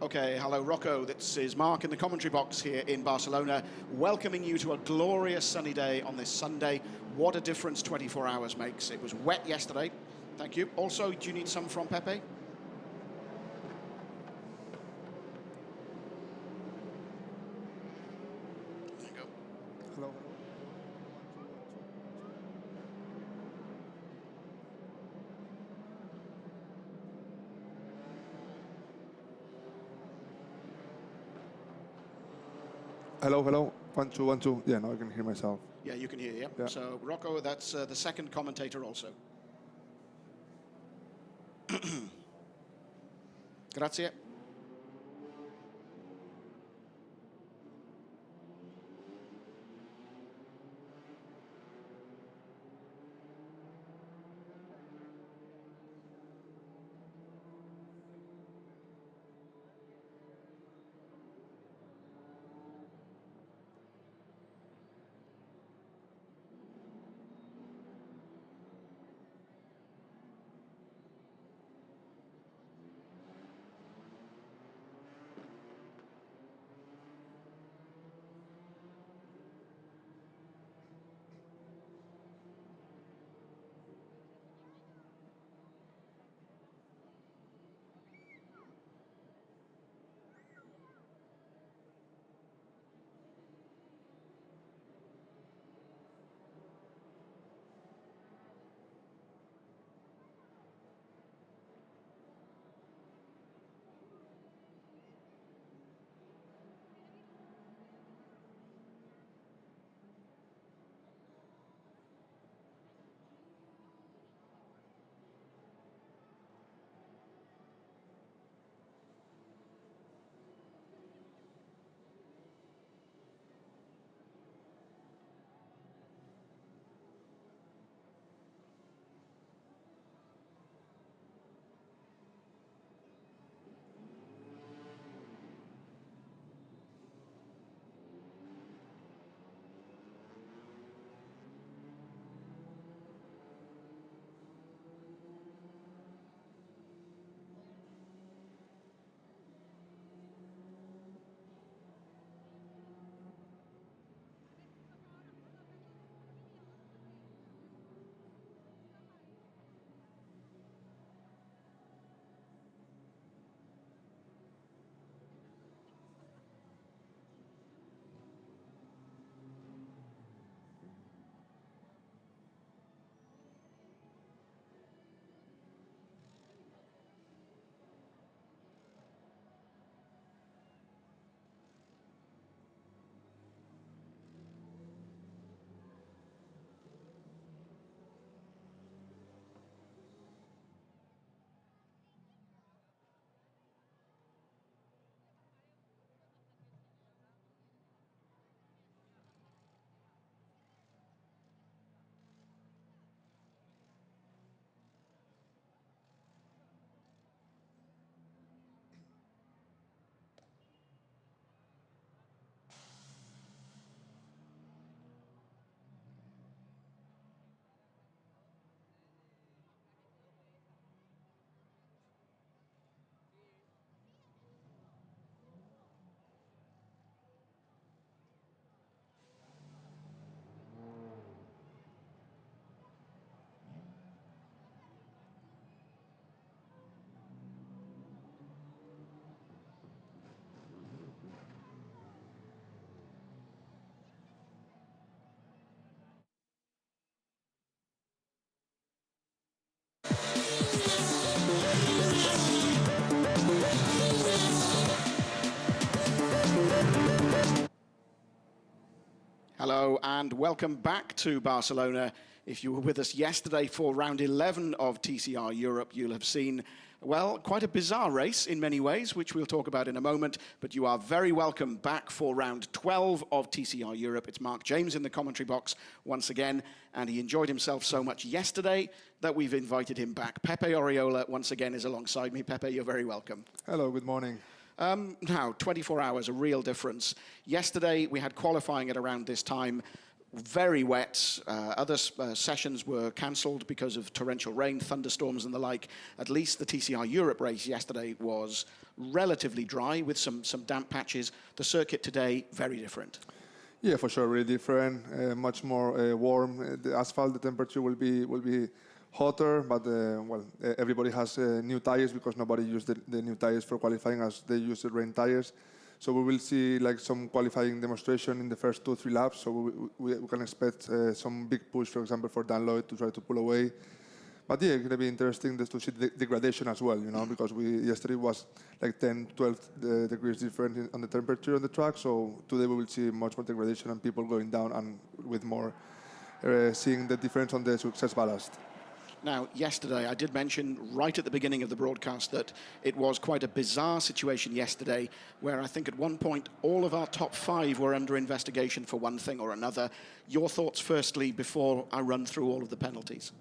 Okay, hello Rocco, this is Mark in the commentary box here in Barcelona, welcoming you to a glorious sunny day on this Sunday. What a difference 24 hours makes. It was wet yesterday. Thank you. Also, do you need some from Pepe? There you go. Hello. Hello, hello. 1, 2, 1, 2. Yeah, now I can hear myself. Yeah, you can hear, yeah. Yeah. So, Rocco, that's the second commentator also. Grazie. Hello and welcome back to Barcelona. If you were with us yesterday for round 11 of TCR Europe, you'll have seen, well, quite a bizarre race in many ways, which we'll talk about in a moment, but you are very welcome back for round 12 of TCR Europe. It's Mark James in the commentary box once again, and he enjoyed himself so much yesterday that we've invited him back. Pepe Oriola once again is alongside me. Pepe, you're very welcome. Hello, good morning. Now, 24 hours, a real difference. Yesterday, we had qualifying at around this time. very wet. Other sessions were cancelled because of torrential rain, thunderstorms and the like. At least the TCR Europe race yesterday was relatively dry with some damp patches. The circuit today, very different. Yeah, for sure, really different. Much more warm. The asphalt, the temperature will be hotter, but everybody has new tires because nobody used the new tires for qualifying as they used the rain tires. So we will see like some qualifying demonstration in the first 2-3 laps. So we can expect some big push, for example, for Dan Lloyd to try to pull away. But yeah, it's going to be interesting to see the degradation as well, because yesterday was like 10, 12 degrees different on the temperature on the track. So today we will see much more degradation and people going down and with more seeing the difference on the success ballast. Now, yesterday, I did mention right at the beginning of the broadcast that it was quite a bizarre situation yesterday, where I think at one point all of our top 5 were under investigation for one thing or another. Your thoughts firstly before I run through all of the penalties?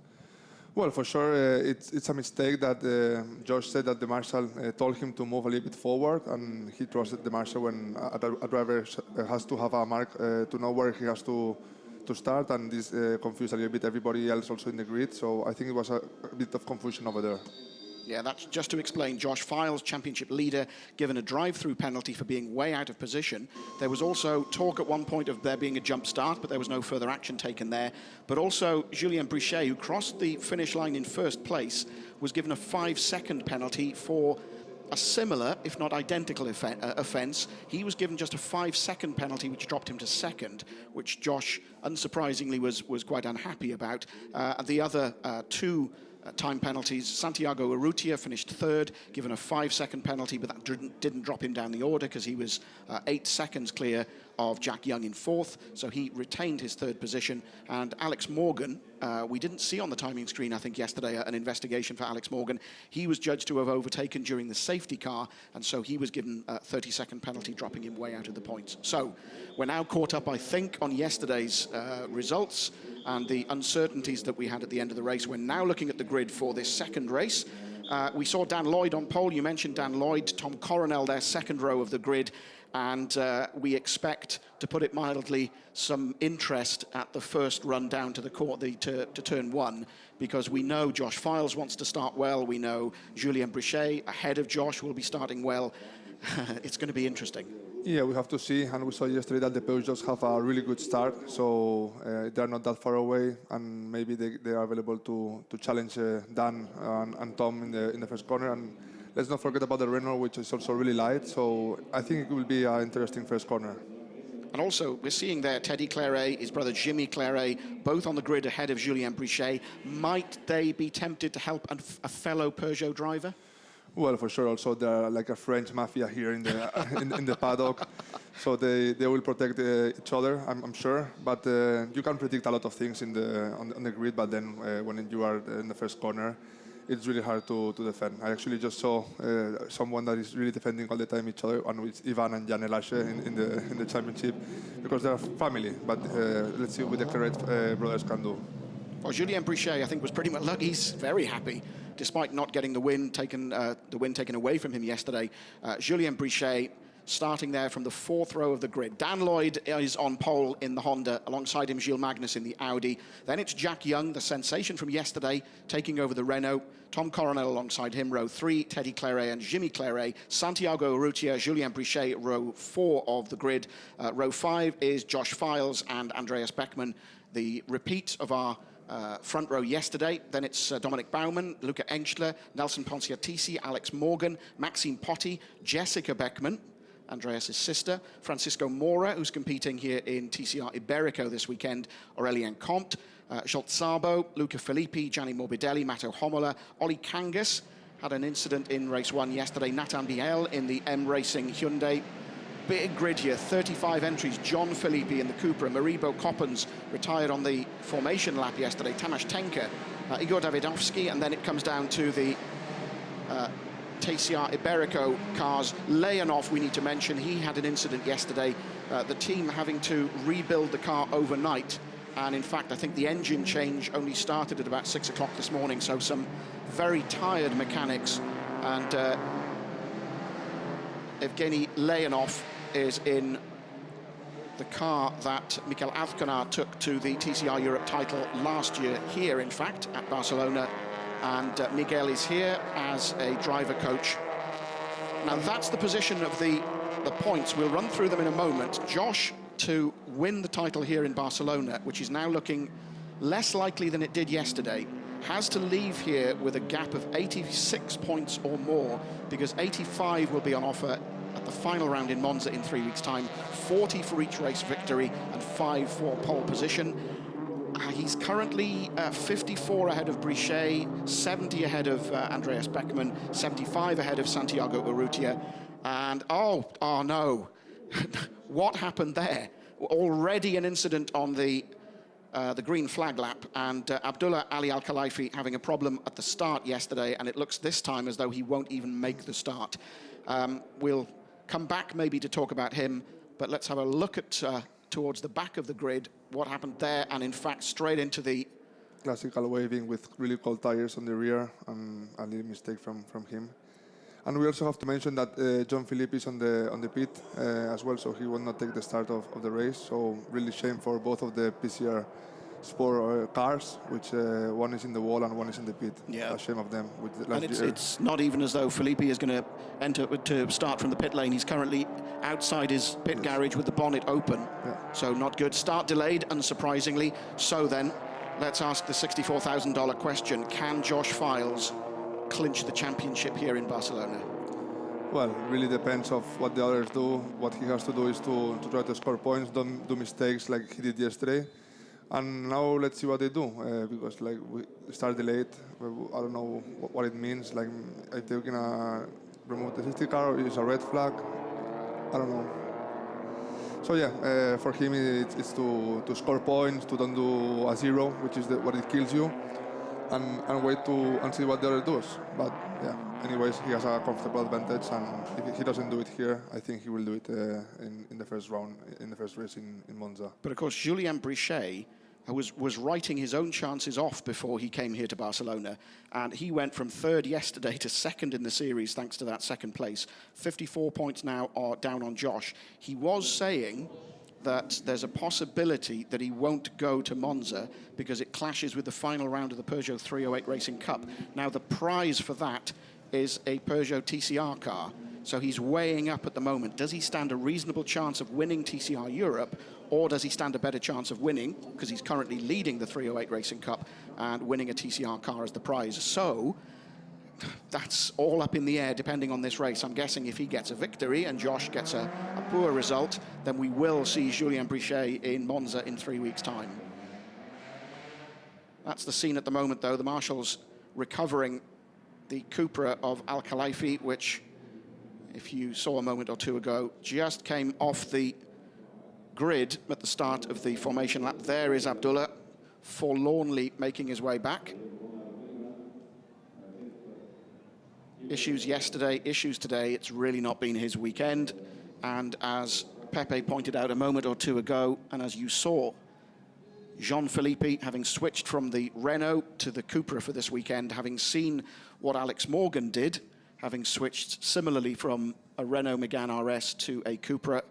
Well, for sure, it's a mistake that Josh said that the marshal told him to move a little bit forward, and he trusted the marshal when a driver has to have a mark to know where he has to start, and this confused a little bit everybody else also in the grid. So I think it was a bit of confusion over there. Yeah, that's just to explain. Josh Files, championship leader, given a drive-through penalty for being way out of position. There was also talk at one point of there being a jump start, but there was no further action taken there. But also, Julien Brichet, who crossed the finish line in first place, was given a 5-second penalty for a similar, if not identical, offence. He was given just a 5-second penalty, which dropped him to second, which Josh, unsurprisingly, was quite unhappy about. The other 2 time penalties, Santiago Urrutia finished third, given a 5-second penalty, but that didn't drop him down the order because he was 8 seconds clear of Jack Young in fourth, so he retained his third position. And Alex Morgan, we didn't see on the timing screen, I think, yesterday, an investigation for Alex Morgan. He was judged to have overtaken during the safety car, and so he was given a 30-second penalty, dropping him way out of the points. So we're now caught up, I think, on yesterday's results and the uncertainties that we had at the end of the race. We're now looking at the grid for this second race. We saw Dan Lloyd on pole. You mentioned Dan Lloyd, Tom Coronel, their second row of the grid. And we expect, to put it mildly, some interest at the first run down to the court, to turn 1, because we know Josh Files wants to start well. We know Julien Brichet, ahead of Josh, will be starting well. It's going to be interesting. Yeah, we have to see, and we saw yesterday that the Peugeots have a really good start, so they're not that far away, and maybe they are available to challenge Dan and Tom in the first corner. And let's not forget about the Renault, which is also really light, so I think it will be an interesting first corner. And also, we're seeing there Teddy Claret, his brother Jimmy Claret, both on the grid ahead of Julien Brichet. Might they be tempted to help a fellow Peugeot driver? Well, for sure. Also, they're like a French mafia here in the in the paddock, so they will protect each other, I'm sure. But you can predict a lot of things on the grid, but then when you are in the first corner, it's really hard to defend. I actually just saw someone that is really defending all the time each other, and it's Ivan and Jan Elashe in the championship, because they're family. But let's see what the Claret brothers can do. Well, Julien Brichet, I think, was pretty much lucky. He's very happy, despite not getting the win taken away from him yesterday. Julien Brichet starting there from the 4th row of the grid. Dan Lloyd is on pole in the Honda, alongside him Gilles Magnus in the Audi. Then it's Jack Young, the sensation from yesterday, taking over the Renault. Tom Coronel alongside him, row 3, Teddy Claret and Jimmy Claret. Santiago Urrutia, Julien Brichet, row 4 of the grid. Row 5 is Josh Files and Andreas Beckmann, the repeat of our front row yesterday. Then it's Dominic Baumann, Luca Engstler, Nelson Ponciatici, Alex Morgan, Maxime Potti, Jessica Beckmann, Andreas' sister, Francisco Mora, who's competing here in TCR Iberico this weekend, Aurelien Comte, Schultz Sabo, Luca Filippi, Gianni Morbidelli, Matteo Homola, Ollie Kangas had an incident in race 1 yesterday, Nathan Biel in the M Racing Hyundai. Big grid here, 35 entries. John Filippi in the Cupra, Maribo Coppens retired on the formation lap yesterday, Tamas Tenka, Igor Davidovsky, and then it comes down to the TCR Iberico cars. Leonov, we need to mention, he had an incident yesterday, the team having to rebuild the car overnight, and in fact I think the engine change only started at about 6 o'clock this morning, so some very tired mechanics. And Evgeny Leonov is in the car that Mikel Azcona took to the TCR Europe title last year here, in fact, at Barcelona. And Miguel is here as a driver coach. Now, that's the position of the points. We'll run through them in a moment. Josh, to win the title here in Barcelona, which is now looking less likely than it did yesterday, has to leave here with a gap of 86 points or more, because 85 will be on offer at the final round in Monza in 3 weeks' time, 40 for each race victory and 5 for pole position. He's currently 54 ahead of Brichet, 70 ahead of Andreas Beckmann, 75 ahead of Santiago Urrutia. And, oh no, what happened there? Already an incident on the green flag lap, and Abdullah Ali Al-Khelaifi having a problem at the start yesterday, and it looks this time as though he won't even make the start. We'll come back maybe to talk about him, but let's have a look at towards the back of the grid, what happened there, and in fact straight into the classical waving with really cold tires on the rear, and a little mistake from him. And we also have to mention that John Philippe is on the pit as well, so he will not take the start of the race. So really shame for both of the PCR Sport cars, which one is in the wall and one is in the pit. Yeah. A shame of them. And it's not even as though Philippe is going to enter to start from the pit lane. He's currently outside his pit garage with the bonnet open. Yeah. So not good. Start delayed, unsurprisingly. So then, let's ask the $64,000 question. Can Josh Files clinch the championship here in Barcelona? Well, it really depends of what the others do. What he has to do is to try to score points, don't do mistakes like he did yesterday. And now let's see what they do, because like we start delayed. I don't know what it means. Like, if they're gonna remove the safety car, or use a red flag. I don't know. So yeah, for him it's to score points, to don't do a zero, which is what it kills you, and wait and see what the other does. But yeah, anyways, he has a comfortable advantage, and if he doesn't do it here, I think he will do it in the first round, in the first race in Monza. But of course, Julien Brichet was writing his own chances off before he came here to Barcelona, and he went from third yesterday to second in the series thanks to that second place. 54 points now are down on Josh. He was saying that there's a possibility that he won't go to Monza because it clashes with the final round of the Peugeot 308 Racing Cup. Now, the prize for that is a Peugeot TCR car. So he's weighing up at the moment. Does he stand a reasonable chance of winning TCR Europe, or does he stand a better chance of winning, because he's currently leading the 308 Racing Cup, and winning a TCR car as the prize? So that's all up in the air depending on this race. I'm guessing if he gets a victory and Josh gets a poor result, then we will see Julien Brichet in Monza in 3 weeks' time. That's the scene at the moment, though. The marshals recovering the Cupra of Al-Khelaifi, which, if you saw a moment or two ago, just came off the grid at the start of the formation lap. There is Abdullah, forlornly making his way back. Issues yesterday, issues today. It's really not been his weekend. And as Pepe pointed out a moment or two ago, and as you saw, Jean-Philippe, having switched from the Renault to the Cupra for this weekend, having seen what Alex Morgan did, having switched similarly from a Renault Megane RS to a Cupra.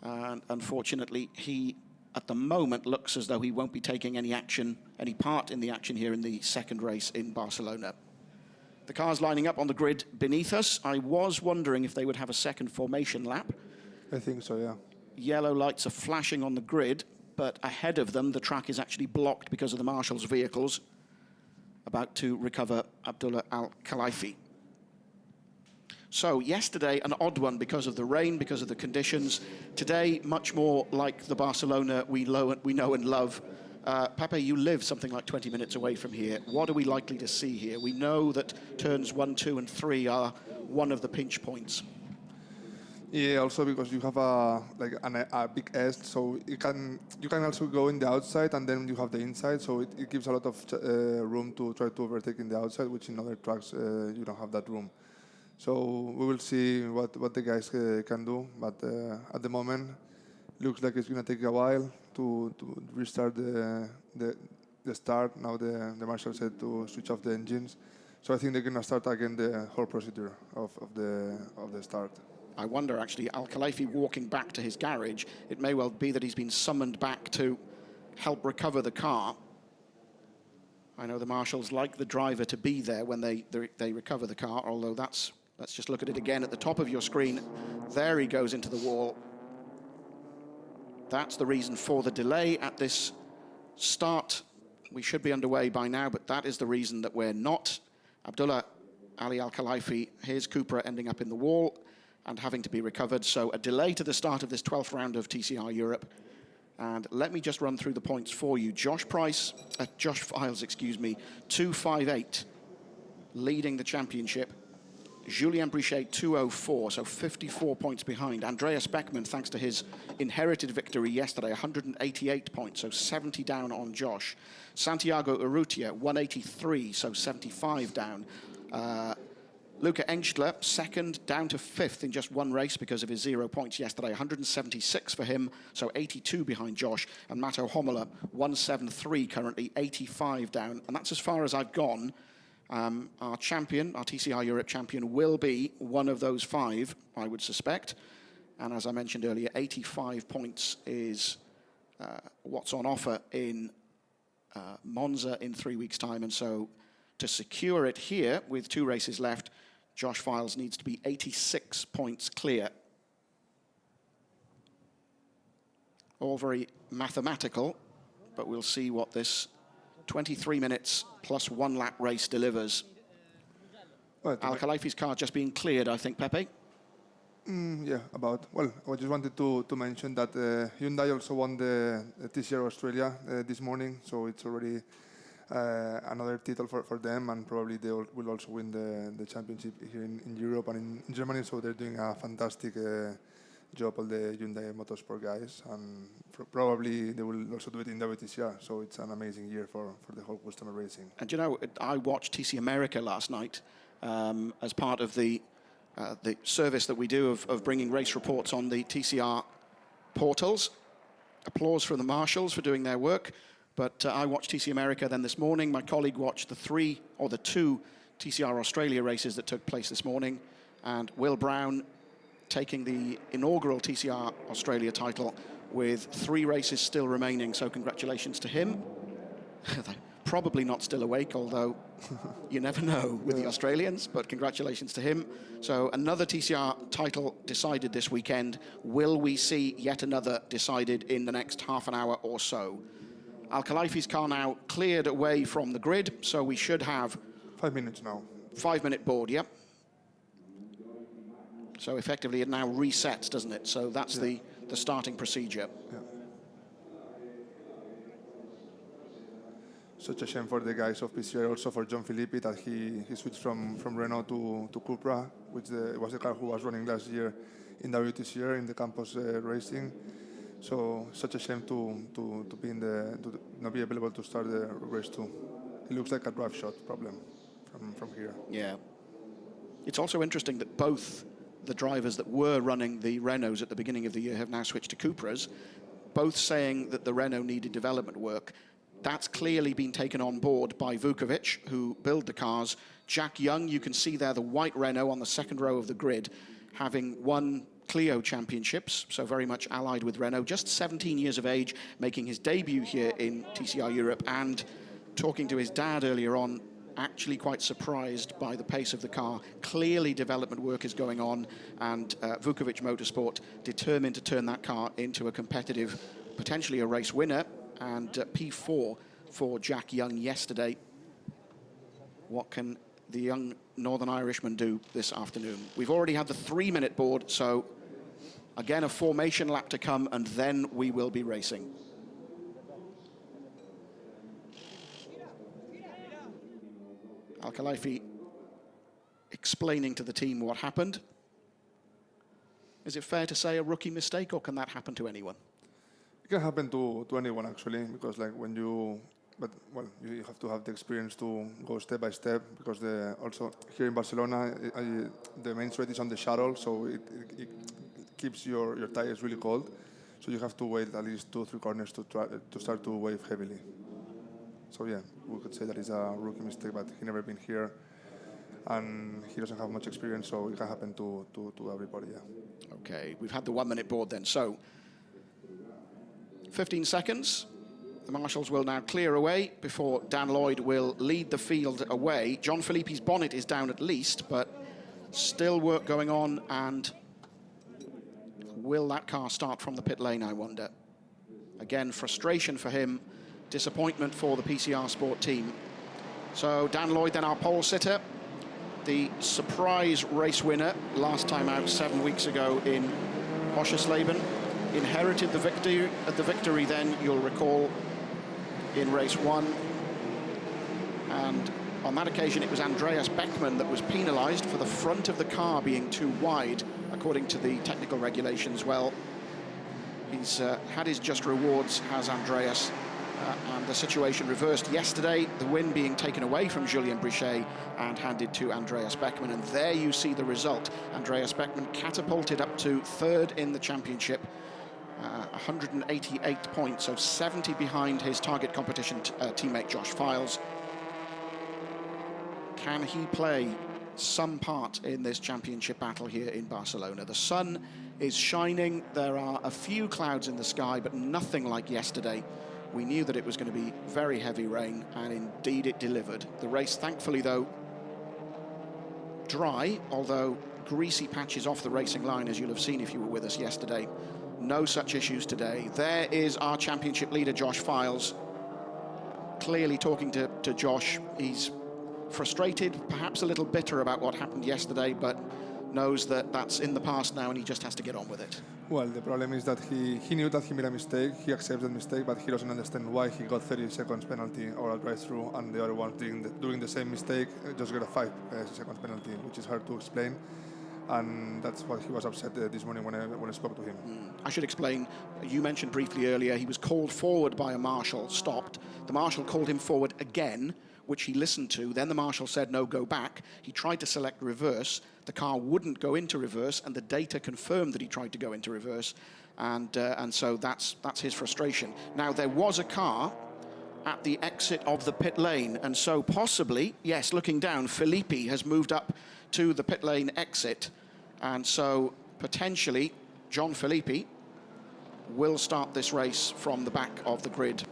And unfortunately, he, at the moment, looks as though he won't be taking any part in the action here in the second race in Barcelona. The cars lining up on the grid beneath us. I was wondering if they would have a second formation lap. I think so, yeah. Yellow lights are flashing on the grid, but ahead of them, the track is actually blocked because of the marshals' vehicles about to recover Abdullah Al-Khelaifi. So yesterday, an odd one because of the rain, because of the conditions. Today, much more like the Barcelona we know and love. Pepe, you live something like 20 minutes away from here. What are we likely to see here? We know that turns 1, 2, and 3 are one of the pinch points. Yeah, also because you have a big S, so you can also go in the outside, and then you have the inside, so it gives a lot of room to try to overtake in the outside, which in other tracks you don't have that room. So we will see what the guys can do, but at the moment, looks like it's going to take a while to restart the start. Now the marshal said to switch off the engines, so I think they're going to start again the whole procedure of the start. I wonder, actually, Al-Khelaifi walking back to his garage, it may well be that he's been summoned back to help recover the car. I know the marshals like the driver to be there when they recover the car, although let's just look at it again at the top of your screen. There he goes into the wall. That's the reason for the delay at this start. We should be underway by now, but that is the reason that we're not. Abdullah Ali Al-Khelaifi, his Cupra ending up in the wall and having to be recovered. So a delay to the start of this 12th round of TCR Europe. And let me just run through the points for you. Josh Files, 258, leading the championship. Julien Brichet, 204, so 54 points behind. Andreas Beckmann, thanks to his inherited victory yesterday, 188 points, so 70 down on Josh. Santiago Urrutia, 183, so 75 down. Luca Engstler, second, down to fifth in just one race because of his 0 points yesterday. 176 for him, so 82 behind Josh. And Matto Homola, 173 currently, 85 down. And that's as far as I've gone. Our champion, our TCR Europe champion, will be one of those five, I would suspect. And as I mentioned earlier, 85 points is what's on offer in Monza in 3 weeks' time. And so to secure it here with 2 races left, Josh Files needs to be 86 points clear. All very mathematical, but we'll see what this 23 minutes plus 1 lap race delivers. Well, Al-Khelaifi's car just being cleared, I think, Pepe. Yeah, about. Well, I just wanted to mention that Hyundai also won the TCR Australia this morning, so it's already another title for them, and probably they will also win the championship here in Europe and in Germany. So they're doing a fantastic job, all the Hyundai Motorsport guys, and probably they will also do it in WTCR. So it's an amazing year for the whole customer racing. And you know, I watched TC America last night as part of the service that we do of bringing race reports on the TCR portals. Applause for the marshals for doing their work. But I watched TC America then this morning. My colleague watched the 2 TCR Australia races that took place this morning. And Will Brown taking the inaugural TCR Australia title with 3 races still remaining. So congratulations to him. They're probably not still awake, although you never know with the Australians, but congratulations to him. So another TCR title decided this weekend. Will we see yet another decided in the next half an hour or so? Al-Khelaifi's car now cleared away from the grid, so we should have 5 minutes now. 5-minute board, yep. So effectively it now resets, doesn't it? So that's the starting procedure. Yeah. Such a shame for the guys of PCR, also for John Filippi, that he switched from Renault to Cupra, which was the car who was running last year in WTCR in the campus racing. So such a shame to be to not be available to start the race too. It looks like a drive shot problem from here. Yeah. It's also interesting that both the drivers that were running the Renaults at the beginning of the year have now switched to Cupras, both saying that the Renault needed development work. That's clearly been taken on board by Vukovic, who build the cars. Jack Young, you can see there the white Renault on the second row of the grid, having won Clio championships, so very much allied with Renault, just 17 years of age, making his debut here in TCR Europe, and talking to his dad earlier on, actually quite surprised by the pace of the car. Clearly development work is going on, and Vukovic Motorsport determined to turn that car into a competitive, potentially a race winner, and P4 for Jack Young yesterday. What can the young Northern Irishman do this afternoon? We've already had the 3-minute board, so again a formation lap to come, and then we will be racing. Al-Khelaifi explaining to the team what happened. Is it fair to say a rookie mistake, or can that happen to anyone? It can happen to anyone, actually, because like when you, you have to have the experience to go step by step, because also here in Barcelona, the main straight is on the shuttle, so it keeps your tires really cold. So you have to wait at least 2-3 corners to start to wave heavily. So yeah, we could say that is a rookie mistake, but he never been here and he doesn't have much experience, so it can happen to everybody. Yeah. Okay, we've had the 1 minute board then. So 15 seconds. The marshals will now clear away before Dan Lloyd will lead the field away. John Filippi's bonnet is down at least, but still work going on. And will that car start from the pit lane, I wonder? Again, frustration for him, disappointment for the PCR Sport team. So Dan Lloyd, then our pole sitter, the surprise race winner last time out 7 weeks ago in Oschersleben, inherited the victory then, you'll recall, in race 1. And on that occasion, it was Andreas Beckmann that was penalised for the front of the car being too wide, according to the technical regulations. Well, he's had his just rewards, has Andreas, and the situation reversed yesterday, the win being taken away from Julien Brichet and handed to Andreas Beckmann. And there you see the result. Andreas Beckmann catapulted up to 3rd in the championship, 188 points, so 70 behind his target competition teammate Josh Files. Can he play some part in this championship battle here in Barcelona? The sun is shining, there are a few clouds in the sky, but nothing like yesterday. We knew that it was going to be very heavy rain, and indeed it delivered. The race, thankfully, though, dry, although greasy patches off the racing line, as you'll have seen if you were with us yesterday. No such issues today. There is our championship leader, Josh Files. Clearly talking to Josh. He's frustrated, perhaps a little bitter about what happened yesterday, but knows that that's in the past now and he just has to get on with it. Well, the problem is that he knew that he made a mistake, he accepts that mistake, but he doesn't understand why he got 30 seconds penalty or a drive-through, and the other one doing the same mistake just got a 5 seconds penalty, which is hard to explain. And that's what he was upset this morning when I spoke to him. I should explain, you mentioned briefly earlier, he was called forward by a marshal, stopped. The marshal called him forward again, which he listened to. Then the marshal said, no, go back. He tried to select reverse. The car wouldn't go into reverse, and the data confirmed that he tried to go into reverse. And so that's his frustration. Now, there was a car at the exit of the pit lane, and so possibly, yes, looking down, Filippi has moved up to the pit lane exit, and so potentially John Filippi will start this race from the back of the grid,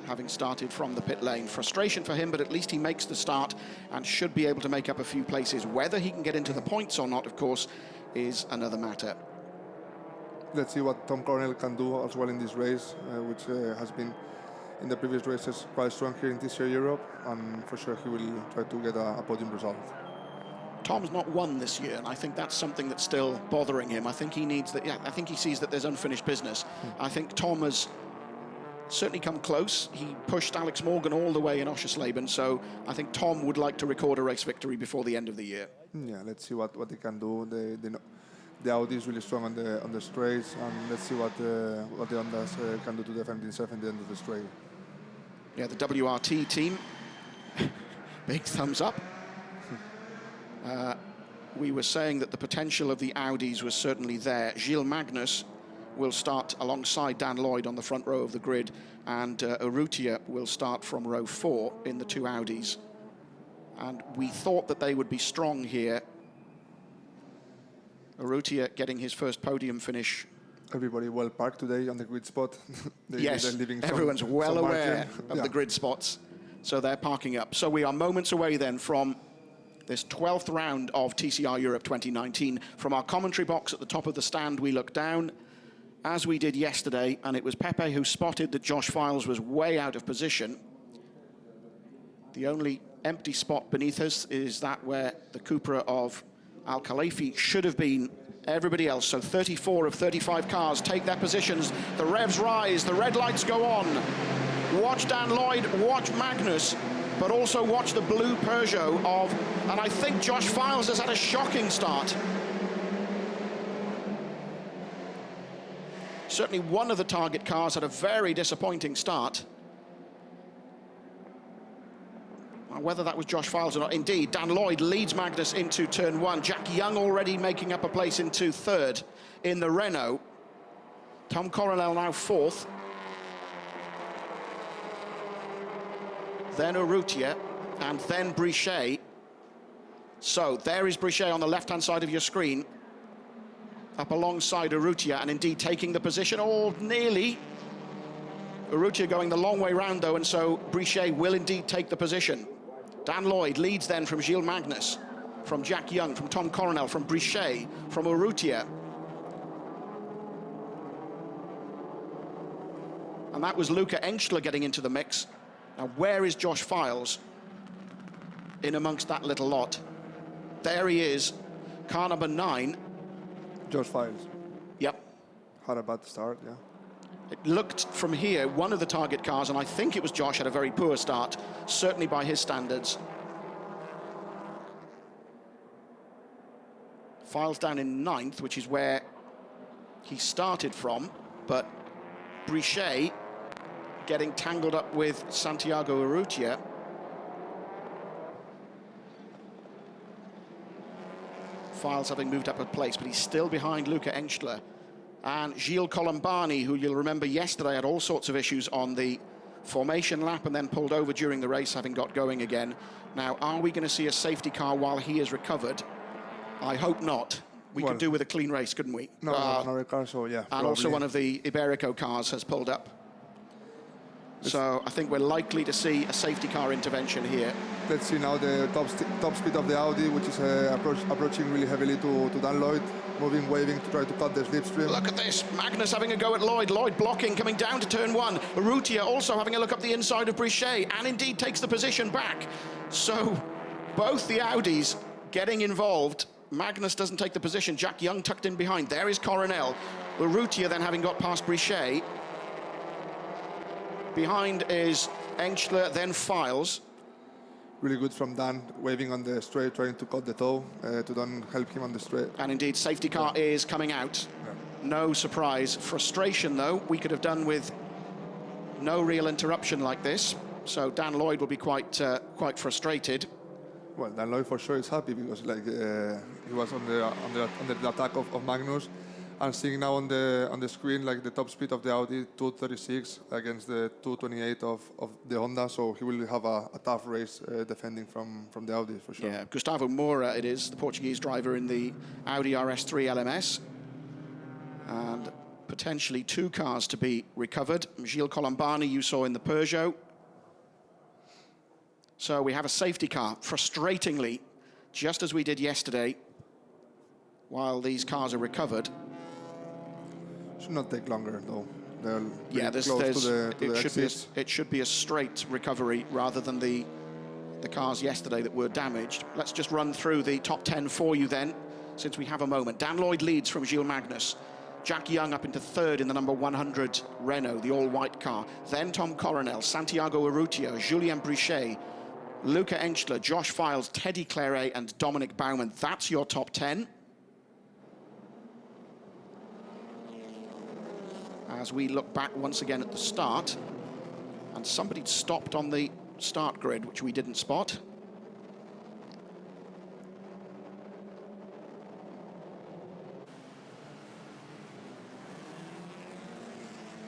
having started from the pit lane. Frustration for him, but at least he makes the start and should be able to make up a few places. Whether he can get into the points or not, of course, is another matter. Let's see what Tom Coronel can do as well in this race, which has been in the previous races quite strong here in TCR Europe, and for sure he will try to get a podium result. Tom's not won this year, and I think that's something that's still bothering him. I think he needs that. Yeah, I think he sees that there's unfinished business. I think Tom has certainly come close. He pushed Alex Morgan all the way in Oschersleben, so I think Tom would like to record a race victory before the end of the year. Yeah, let's see what they can do. The Audi is really strong on the straights, and let's see what the Hondas can do to defend himself at the end of the straight. Yeah, the WRT team, big thumbs up. We were saying that the potential of the Audis was certainly there. Gilles Magnus will start alongside Dan Lloyd on the front row of the grid, and Urrutia will start from row 4 in the 2 Audis. And we thought that they would be strong here. Urrutia getting his first podium finish. Everybody well parked today on the grid spot. Yes, everyone's well aware of the grid spots, so they're parking up. So we are moments away then from this 12th round of TCR Europe 2019. From our commentary box at the top of the stand, we look down, as we did yesterday, and it was Pepe who spotted that Josh Files was way out of position. The only empty spot beneath us is that where the Cupra of Al Khalifi should have been. Everybody else, so 34 of 35 cars take their positions. The revs rise, the red lights go on. Watch Dan Lloyd, watch Magnus, but also watch the blue Peugeot of, and I think Josh Files has had a shocking start. Certainly one of the target cars had a very disappointing start. Whether that was Josh Files or not, indeed, Dan Lloyd leads Magnus into turn 1. Jack Young already making up a place into 3rd in the Renault. Tom Coronel now 4th. Then Urrutia, and then Brichet. So there is Brichet on the left-hand side of your screen, up alongside Urrutia, and indeed taking the position, nearly. Urrutia going the long way round, though, and so Brichet will indeed take the position. Dan Lloyd leads then from Gilles Magnus, from Jack Young, from Tom Coronel, from Brichet, from Urrutia. And that was Luca Engstler getting into the mix. Now, where is Josh Files in amongst that little lot? There he is, car number 9. Josh Files. Yep. Had a bad start, yeah. It looked from here, one of the target cars, and I think it was Josh, had a very poor start, certainly by his standards. Files down in 9th, which is where he started from, but Brichet getting tangled up with Santiago Urrutia. Files having moved up a place, but he's still behind Luca Engstler. And Gilles Colombani, who you'll remember yesterday had all sorts of issues on the formation lap and then pulled over during the race, having got going again. Now, are we going to see a safety car while he is recovered? I hope not. We could do with a clean race, couldn't we? No, another car, so yeah. And probably. also one of the Iberico cars has pulled up. So I think we're likely to see a safety car intervention here. Let's see now the top speed of the Audi, which is approaching really heavily to Dan Lloyd, moving, waving to try to cut the slipstream. Look at this, Magnus having a go at Lloyd. Lloyd blocking, coming down to turn 1. Urrutia also having a look up the inside of Brichet, and indeed takes the position back. So both the Audis getting involved. Magnus doesn't take the position. Jack Young tucked in behind. There is Coronel. Urrutia then having got past Brichet. Behind is Engstler, then Files. Really good from Dan, waving on the straight, trying to cut the toe to then help him on the straight. And indeed, safety car is coming out. Yeah. No surprise. Frustration, though, we could have done with no real interruption like this. So Dan Lloyd will be quite frustrated. Well, Dan Lloyd for sure is happy because he was on the attack of Magnus. And seeing now on the screen the top speed of the Audi, 236 against the 228 of the Honda, so he will have a tough race defending from the Audi for sure. Yeah, Gustavo Moura it is, the Portuguese driver in the Audi RS3 LMS. And potentially 2 cars to be recovered. Gilles Colombani you saw in the Peugeot. So we have a safety car, frustratingly, just as we did yesterday, while these cars are recovered. Should not take longer though. Yeah, it should be a straight recovery rather than the cars yesterday that were damaged. Let's just run through the top 10 for you then, since we have a moment. Dan Lloyd leads from Gilles Magnus. Jack Young up into 3rd in the number 100 Renault, the all-white car. Then Tom Coronel, Santiago Urrutia, Julien Brichet, Luca Engstler, Josh Files, Teddy Claret, and Dominic Baumann. That's your top 10. As we look back once again at the start, and somebody stopped on the start grid, which we didn't spot.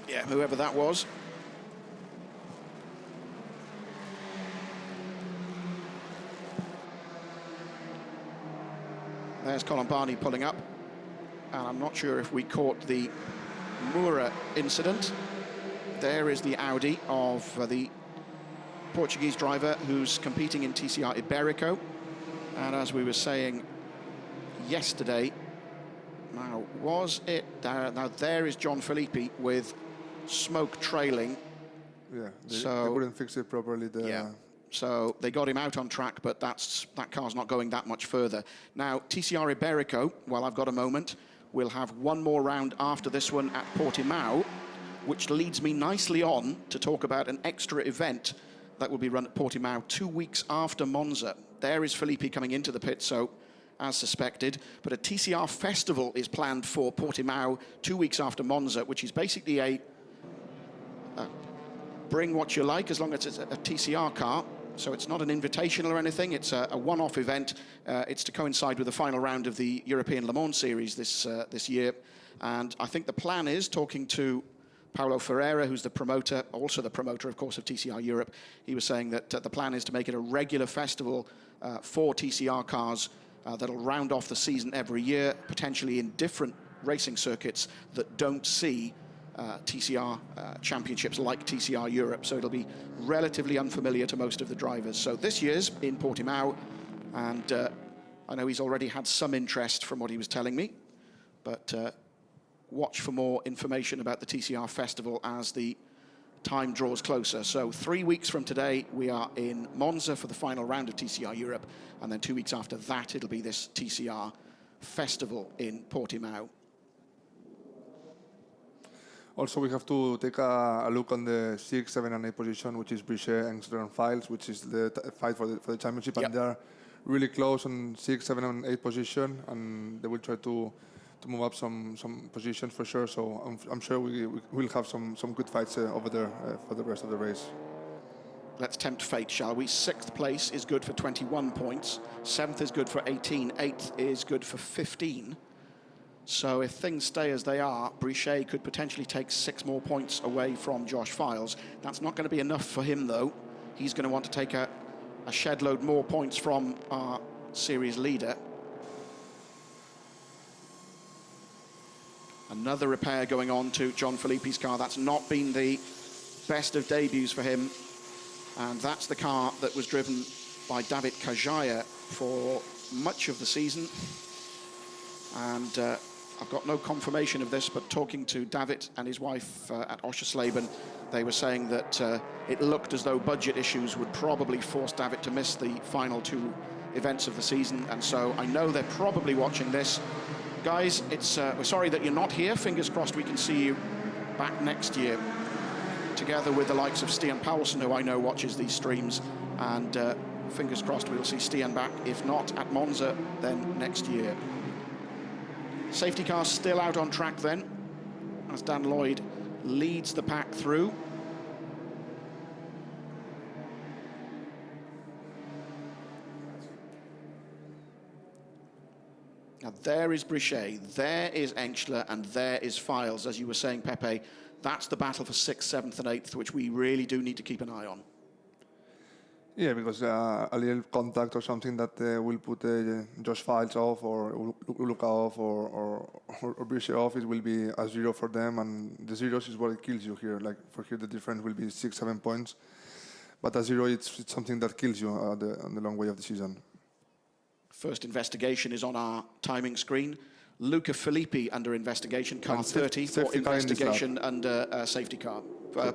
Yeah, whoever that was. There's Colombani pulling up, and I'm not sure if we caught the Moura incident. There is the Audi of the Portuguese driver who's competing in TCR Iberico. And as we were saying yesterday, now was it there? Now there is John Filippi with smoke trailing. Yeah, they couldn't fix it properly. Yeah. So they got him out on track, but that car's not going that much further. Now, TCR Iberico, while I've got a moment, we'll have one more round after this one at Portimao, which leads me nicely on to talk about an extra event that will be run at Portimao 2 weeks after Monza. There is Filippi coming into the pit, so as suspected, but a TCR festival is planned for Portimao 2 weeks after Monza, which is basically a bring what you like as long as it's a TCR car. So it's not an invitational or anything. It's a one-off event. It's to coincide with the final round of the European Le Mans Series this year. And I think the plan is, talking to Paulo Ferreira, who's the promoter, also the promoter, of course, of TCR Europe, he was saying that the plan is to make it a regular festival for TCR cars that'll round off the season every year, potentially in different racing circuits that don't see TCR championships like TCR Europe. So it'll be relatively unfamiliar to most of the drivers. So this year's in Portimao, and I know he's already had some interest from what he was telling me, but watch for more information about the TCR Festival as the time draws closer. So 3 weeks from today, we are in Monza for the final round of TCR Europe, and then 2 weeks after that, it'll be this TCR Festival in Portimao. Also, we have to take a look on the 6, 7, and 8 position, which is Bichet, Engstler, and Files, which is the fight for the championship, Yep. and they are really close on 6, 7, and 8 position, and they will try to move up some positions for sure. So I'm sure we will have some good fights over there for the rest of the race. Let's tempt fate, shall we? 6th place is good for 21 points. 7th is good for 18. 8th is good for 15. So if things stay as they are, Bichet could potentially take 6 more points away from Josh Files. That's not going to be enough for him, though. He's going to want to take a shed load more points from our series leader. Another repair going on to John Filippi's car. That's not been the best of debuts for him. And that's the car that was driven by David Kajaya for much of the season. And I've got no confirmation of this, but talking to David and his wife at Oschersleben, they were saying that it looked as though budget issues would probably force David to miss the final 2 events of the season. And so I know they're probably watching this. Guys, we're sorry that you're not here. Fingers crossed we can see you back next year, together with the likes of Stian Paulsen, who I know watches these streams. And fingers crossed we'll see Stian back. If not at Monza, then next year. Safety car still out on track then, as Dan Lloyd leads the pack through. Now there is Bichet, there is Engstler, and there is Files. As you were saying, Pepe, that's the battle for 6th, 7th, and 8th, which we really do need to keep an eye on. Yeah, because a little contact or something that will put Josh Files off, or Luca off, or Bichet off, it will be a 0 for them, and the zeros is what kills you here. Like for here, the difference will be 6, 7 points, but a 0, it's something that kills you on the long way of the season. First investigation is on our timing screen. Luca Filippi under investigation, car 30, for investigation under safety car,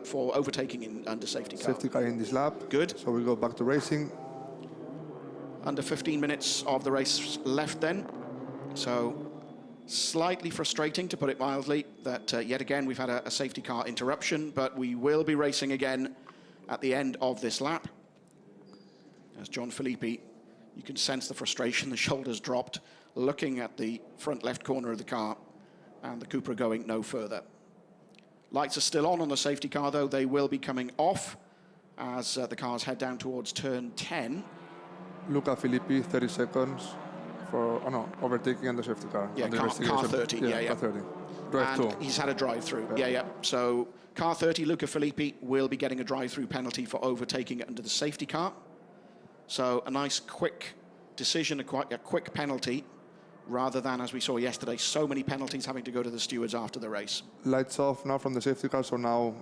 for overtaking under safety car. Safety car in this lap. Good. So we go back to racing. Under 15 minutes of the race left then. So slightly frustrating, to put it mildly, that yet again we've had a safety car interruption, but we will be racing again at the end of this lap. As John Filippi, you can sense the frustration, the shoulders dropped, looking at the front left corner of the car, and the Cupra going no further. Lights are still on the safety car, though. They will be coming off as the cars head down towards turn 10. Luca Filippi, 30 seconds for overtaking under safety car. Yeah, car 30. Yeah. Car 30. Drive and 2. He's had a drive-through. Yeah. So car 30, Luca Filippi, will be getting a drive-through penalty for overtaking under the safety car. So a nice quick decision, a quick penalty, rather than, as we saw yesterday, so many penalties having to go to the stewards after the race. Lights off now from the safety car, so now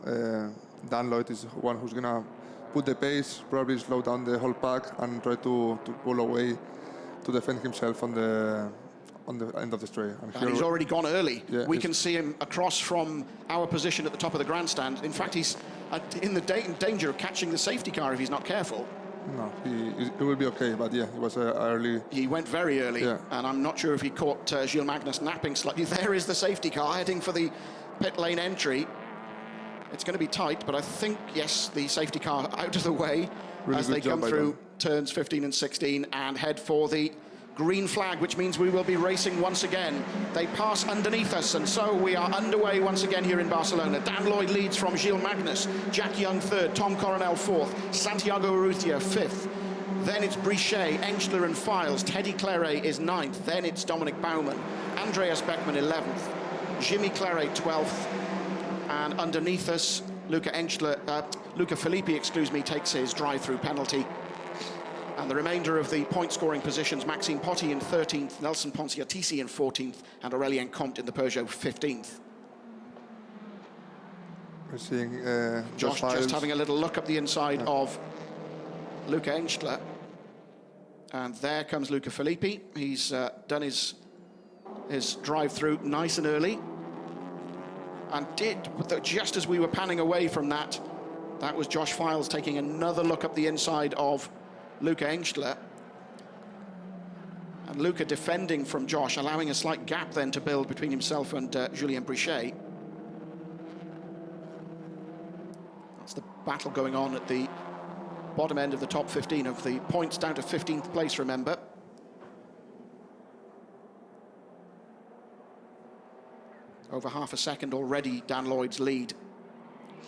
Dan Lloyd is one who's going to put the pace, probably slow down the whole pack, and try to pull away to defend himself on the end of the straight. And he's already gone early. Yeah, we can see him across from our position at the top of the grandstand. In fact, he's in the danger of catching the safety car if he's not careful. No, he will be okay, but yeah, he was early. He went very early, yeah. And I'm not sure if he caught Gilles Magnus napping slightly. There is the safety car heading for the pit lane entry. It's going to be tight, but I think, yes, the safety car out of the way really as they come through turns 15 and 16 and head for the green flag, which means we will be racing once again. They pass underneath us, and so we are underway once again here in Barcelona. Dan Lloyd leads from Gilles Magnus, Jack Young third, Tom Coronel fourth, Santiago Urrutia fifth. Then it's Bichet, Engstler and Files. Teddy Claret is ninth. Then it's Dominic Baumann, Andreas Beckmann 11th, Jimmy Claret 12th, and And underneath us, Luca Filippi, takes his drive-through penalty. And the remainder of the point-scoring positions, Maxime Potti in 13th, Nelson Ponciatici in 14th, and Aurélien Comte in the Peugeot 15th. We're seeing Josh just having a little look up the inside of Luca Engstler. And there comes Luca Filippi. He's done his drive-through nice and early. And just as we were panning away from that, that was Josh Files taking another look up the inside of Luca Engstler. And Luca defending from Josh, allowing a slight gap then to build between himself and Julien Brichet. That's the battle going on at the bottom end of the top 15 of the points, down to 15th place, remember. Over half a second already, Dan Lloyd's lead.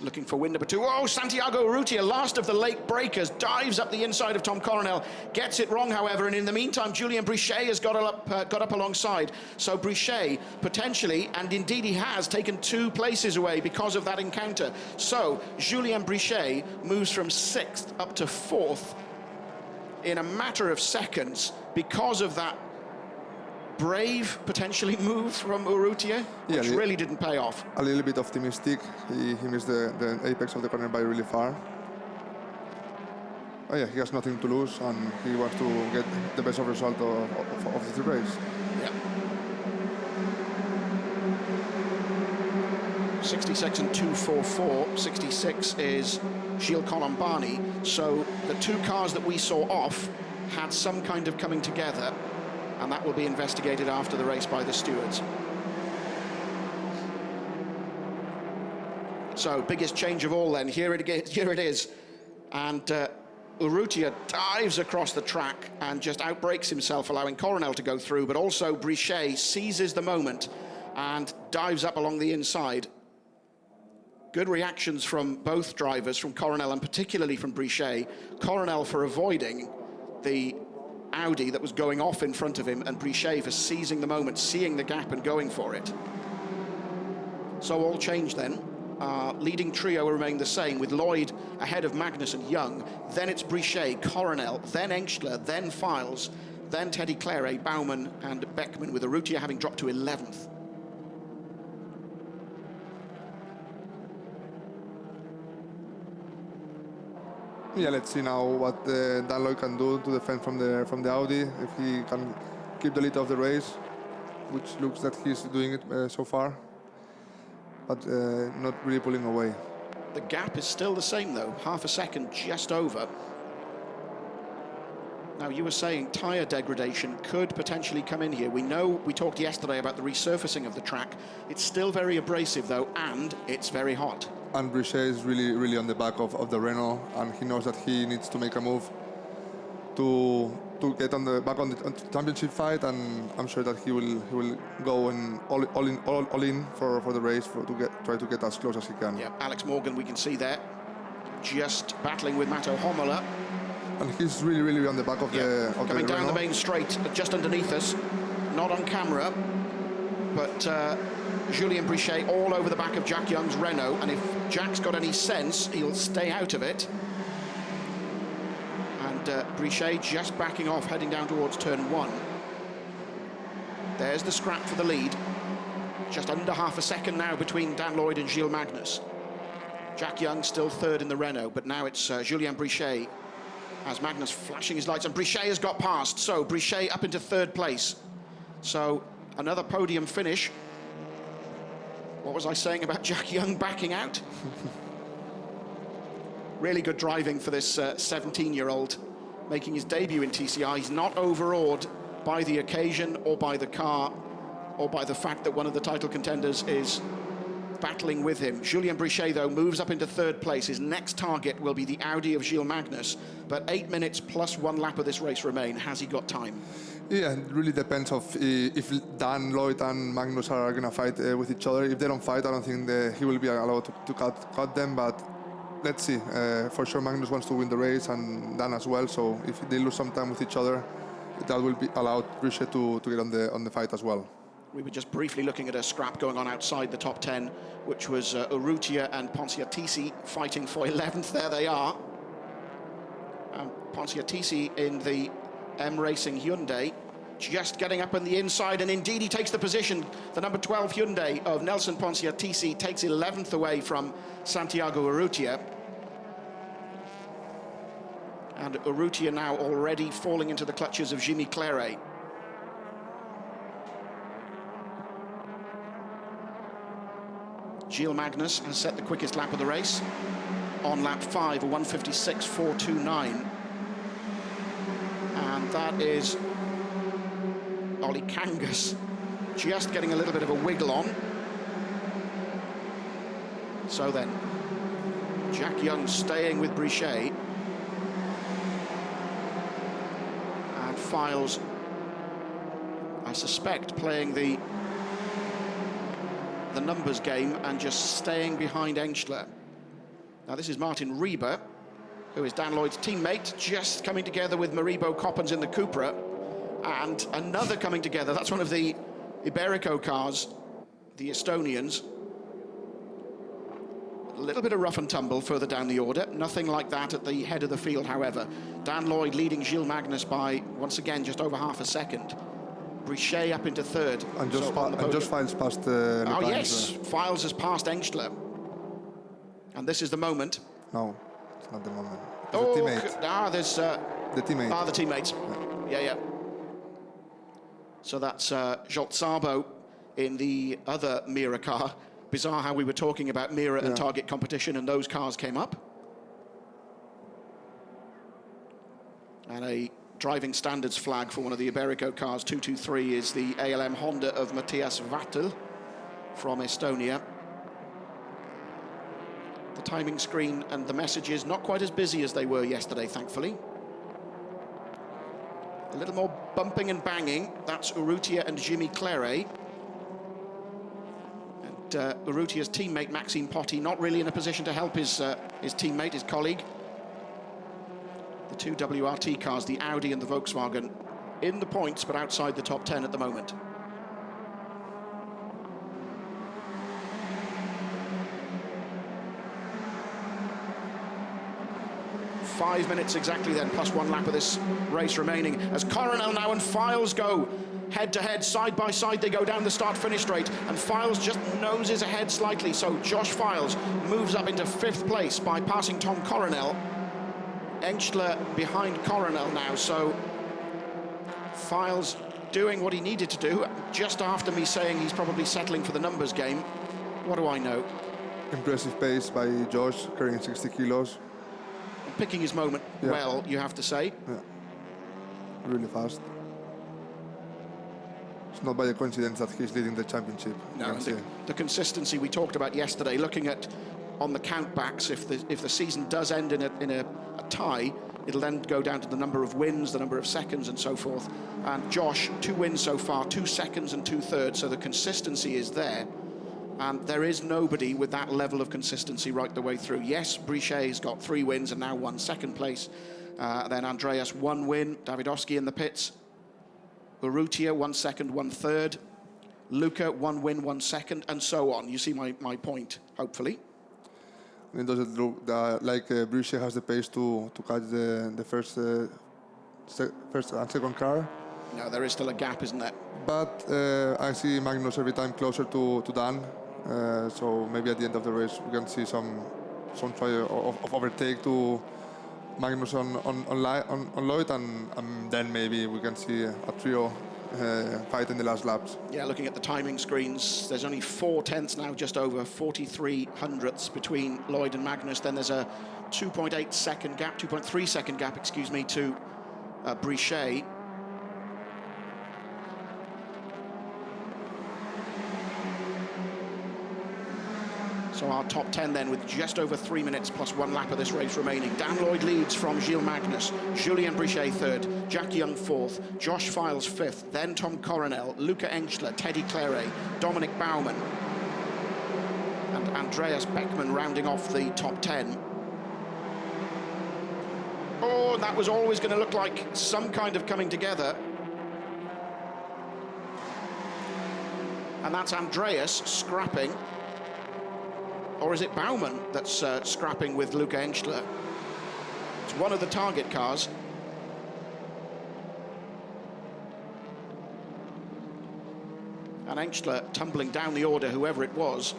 Looking for win number 2. Oh, Santiago Urrutia, last of the late breakers, dives up the inside of Tom Coronel. Gets it wrong, however, and in the meantime, Julien Brichet has got up alongside. So Brichet, potentially, and indeed he has, taken 2 places away because of that encounter. So Julien Brichet moves from 6th up to 4th in a matter of seconds because of that brave, potentially, move from Urrutia, which really didn't pay off. A little bit optimistic. He missed the apex of the corner by really far. Oh yeah, he has nothing to lose, and he wants to get the best of result of the race. Yeah. 66 and 244. 66 is Gilles Colombani. So the 2 cars that we saw off had some kind of coming together, and that will be investigated after the race by the stewards. So, biggest change of all then. Here it is. And Urrutia dives across the track and just outbrakes himself, allowing Coronel to go through, but also Brichet seizes the moment and dives up along the inside. Good reactions from both drivers, from Coronel and particularly from Brichet. Coronel for avoiding the Audi that was going off in front of him, and Brichet for seizing the moment, seeing the gap and going for it. So all changed then. Leading trio remained the same, with Lloyd ahead of Magnus and Young. Then it's Brichet, Coronel, then Engstler, then Files, then Teddy Claire, Baumann and Beckman, with Urrutia having dropped to 11th. Yeah, let's see now what Dan Lloyd can do to defend from the Audi, if he can keep the lead of the race, which looks that he's doing it so far, but not really pulling away. The gap is still the same though, half a second just over. Now, you were saying tyre degradation could potentially come in here. We know, we talked yesterday about the resurfacing of the track. It's still very abrasive though, and it's very hot. And Brichet is really on the back of the Renault, and he knows that he needs to make a move to get back on the championship fight, and I'm sure that he will go and all in for the race try to get as close as he can. Yeah, Alex Morgan we can see there, just battling with Matto Homola. And he's really on the back of the coming down Renault. the main straight, just underneath us, not on camera, but Julien Brichet all over the back of Jack Young's Renault, and if Jack's got any sense, he'll stay out of it. And Brichet just backing off, heading down towards turn 1. There's the scrap for the lead. Just under half a second now between Dan Lloyd and Gilles Magnus. Jack Young still 3rd in the Renault, but now it's Julien Brichet as Magnus flashing his lights, and Brichet has got past, so Brichet up into 3rd place. So another podium finish. What was I saying about Jack Young backing out? Really good driving for this 17-year-old, making his debut in TCR. He's not overawed by the occasion or by the car or by the fact that one of the title contenders is battling with him. Julien Brichet, though, moves up into 3rd place. His next target will be the Audi of Gilles Magnus, but 8 minutes plus 1 lap of this race remain. Has he got time? Yeah, it really depends if Dan Lloyd and Magnus are going to fight with each other. If they don't fight, I don't think he will be allowed to cut them, but let's see. For sure, Magnus wants to win the race, and Dan as well, so if they lose some time with each other, that will be allowed Brichet to get on the fight as well. We were just briefly looking at a scrap going on outside the top 10, which was Urrutia and Pontiatisi fighting for 11th. There they are. Pontiatisi in the M Racing Hyundai, just getting up on the inside, and indeed he takes the position. The number 12 Hyundai of Nelson Pontiatisi takes 11th away from Santiago Urrutia. And Urrutia now already falling into the clutches of Jimmy Claret. Gilles Magnus has set the quickest lap of the race on lap 5, a 1:56.429. And that is Ollie Kangas just getting a little bit of a wiggle on. So then, Jack Young staying with Brichet. And Files, I suspect, playing the numbers game and just staying behind Engstler. Now this is Martin Rieber, who is Dan Lloyd's teammate, just coming together with Maribo Coppens in the Cupra, and another coming together. That's one of the Iberico cars, the Estonians. A little bit of rough and tumble further down the order. Nothing like that at the head of the field, however. Dan Lloyd leading Gilles Magnus by, once again, just over half a second. Brichet up into third. And just Files passed oh, yes. Files has passed Engstler. And this is the moment. No, it's not the moment. It's oh, the teammate. There's... the teammate. the teammates. Yeah. So that's Jolt Sabo in the other Mira car. Bizarre how we were talking about Mira and target competition, and those cars came up. And a driving standards flag for one of the Iberico cars, 223, is the ALM Honda of Matthias Vattel from Estonia. The timing screen and the messages not quite as busy as they were yesterday, thankfully. A little more bumping and banging. That's Urrutia and Jimmy Claret. And Urrutia's teammate, Maxime Potti, not really in a position to help his teammate, his colleague. The two WRT cars, the Audi and the Volkswagen, in the points, but outside the top 10 at the moment. Five minutes exactly then, plus one lap of this race remaining, as Coronel now and Files go head-to-head, side-by-side. They go down the start-finish straight, and Files just noses ahead slightly, so Josh Files moves up into 5th place by passing Tom Coronel. Engstler behind Coronel now, so Files doing what he needed to do, just after me saying he's probably settling for the numbers game. What do I know? Impressive pace by Josh, carrying 60 kilos. Picking his moment well, you have to say. Yeah. Really fast. It's not by a coincidence that he's leading the championship. No, the consistency we talked about yesterday, looking at on the countbacks, if the season does end in a tie, it'll then go down to the number of wins, the number of seconds, and so forth. And Josh, 2 wins so far, 2 seconds and 2 thirds, so the consistency is there. And there is nobody with that level of consistency right the way through. Yes, Brichet's got 3 wins and now 1 second place. Then Andreas, 1 win. Davidovski in the pits. Urrutia, 1 second, 1 third. Luca, 1 win, 1 second, and so on. You see my point, hopefully. It doesn't look like Brichet has the pace to catch the first and second car. No, there is still a gap, isn't there? But I see Magnus every time closer to Dan. So maybe at the end of the race we can see some try of overtake to Magnus on Lloyd, and then maybe we can see a trio fight in the last laps. Yeah, looking at the timing screens, there's only 4 tenths now, just over 43 hundredths between Lloyd and Magnus. Then there's a 2.8 second gap, 2.3 second gap, excuse me, to Brichet. So our top 10 then, with just over 3 minutes plus 1 lap of this race remaining. Dan Lloyd leads from Gilles Magnus, Julien Brichet 3rd, Jack Young 4th, Josh Files 5th, then Tom Coronel, Luca Engstler, Teddy Claret, Dominic Baumann, and Andreas Beckmann rounding off the top 10. Oh, that was always going to look like some kind of coming together. And that's Andreas scrapping. Or is it Baumann that's scrapping with Luca Engstler? It's one of the target cars. And Engstler tumbling down the order, whoever it was.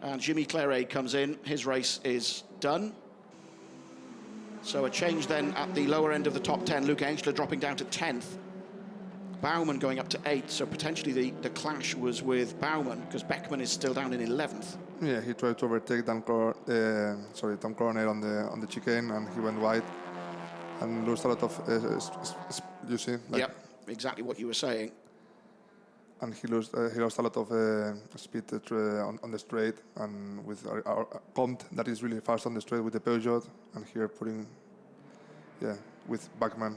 And Jimmy Claret comes in. His race is done. So a change then at the lower end of the top 10. Luca Engstler dropping down to 10th. Baumann going up to 8th. So potentially the clash was with Baumann because Beckman is still down in 11th. Yeah, he tried to overtake Tom Coronel on the chicane, and he went wide and lost a lot of. You see? Yep, exactly what you were saying. And he lost a lot of speed on the straight, and with our Comte that is really fast on the straight with the Peugeot, and here putting, with Bachmann.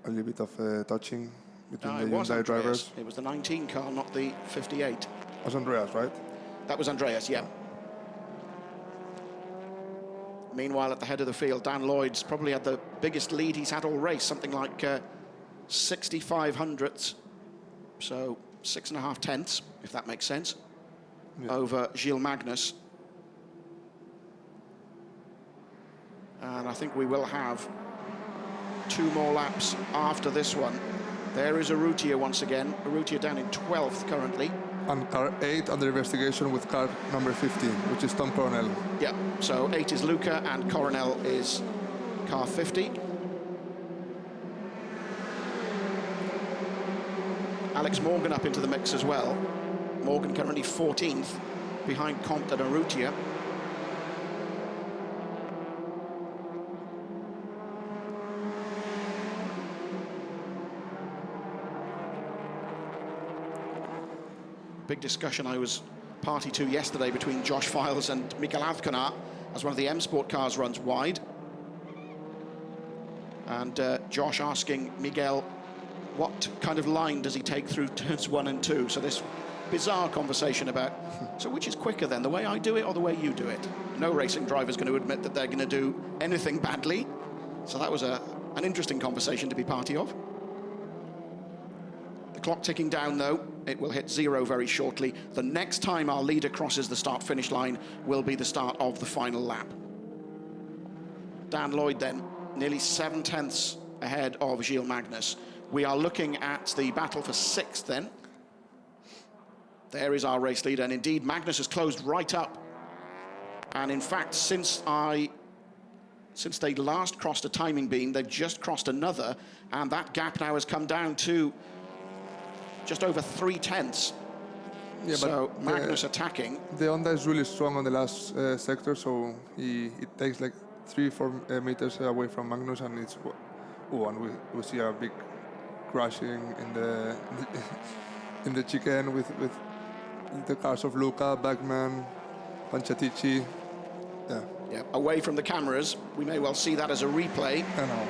A little bit of touching between the Hyundai drivers. It was the 19 car, not the 58. That was Andreas, right? That was Andreas, yeah. Meanwhile, at the head of the field, Dan Lloyd's probably had the biggest lead he's had all race, something like 65 hundredths, so 6.5 tenths, if that makes sense, over Gilles Magnus. And I think we will have 2 more laps after this one. There is Urrutia once again. Urrutia down in 12th currently. And car 8 under investigation with car number 15, which is Tom Coronel. Yeah, so 8 is Luca and Coronel is car 50. Alex Morgan up into the mix as well. Morgan currently 14th behind Comte and Urrutia. Big discussion I was party to yesterday between Josh Files and Mikael Azcona as one of the M Sport cars runs wide. And Josh asking Miguel what kind of line does he take through turns 1 and 2. So this bizarre conversation about, so which is quicker then, the way I do it or the way you do it? No racing driver is going to admit that they're going to do anything badly. So that was an interesting conversation to be party of. The clock ticking down though. It will hit 0 very shortly. The next time our leader crosses the start-finish line will be the start of the final lap. Dan Lloyd then, nearly 7 tenths ahead of Gilles Magnus. We are looking at the battle for 6th then. There is our race leader, and indeed Magnus has closed right up. And in fact, since they last crossed a timing beam, they've just crossed another, and that gap now has come down to just over 3 tenths. Yeah, so Magnus attacking. The Honda is really strong on the last sector, so it takes like 3-4 meters away from Magnus, and it's and we see a big crashing in the chicane with the cars of Luca, Bachmann, Panciatici. Yeah, away from the cameras, we may well see that as a replay. I know.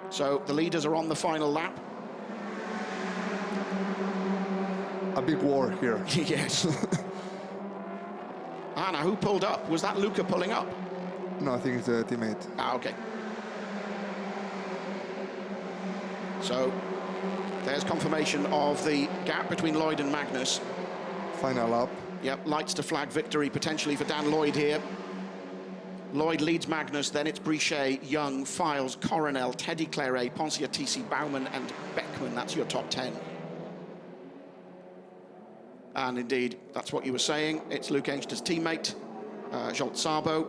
So the leaders are on the final lap. A big war here. Yes. Now who pulled up? Was that Luca pulling up? No, I think it's a teammate. Okay. So there's confirmation of the gap between Lloyd and Magnus. Final lap. Yep, lights to flag victory potentially for Dan Lloyd here. Lloyd leads Magnus, then it's Brichet, Young, Files, Coronel, Teddy Claret, Panciatici, Baumann and Beckman. That's your top 10. And indeed, that's what you were saying. It's Luke Engster's teammate, Zsolt Szabo,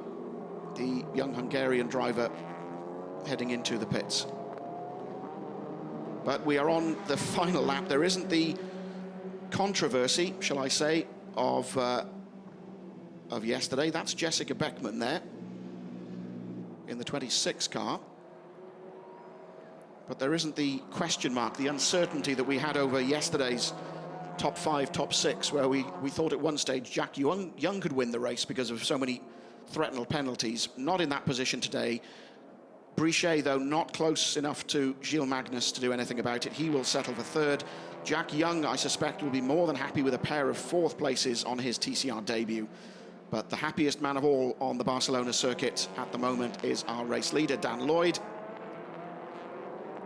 the young Hungarian driver heading into the pits. But we are on the final lap. There isn't the controversy, shall I say, of yesterday. That's Jessica Beckman there in the 26 car. But there isn't the question mark, the uncertainty that we had over yesterday's top 5, top 6, where we thought at one stage Jack Young could win the race because of so many threatened penalties. Not in that position today. Brichet, though, not close enough to Gilles Magnus to do anything about it. He will settle for 3rd. Jack Young, I suspect, will be more than happy with a pair of 4th places on his TCR debut. But the happiest man of all on the Barcelona circuit at the moment is our race leader, Dan Lloyd.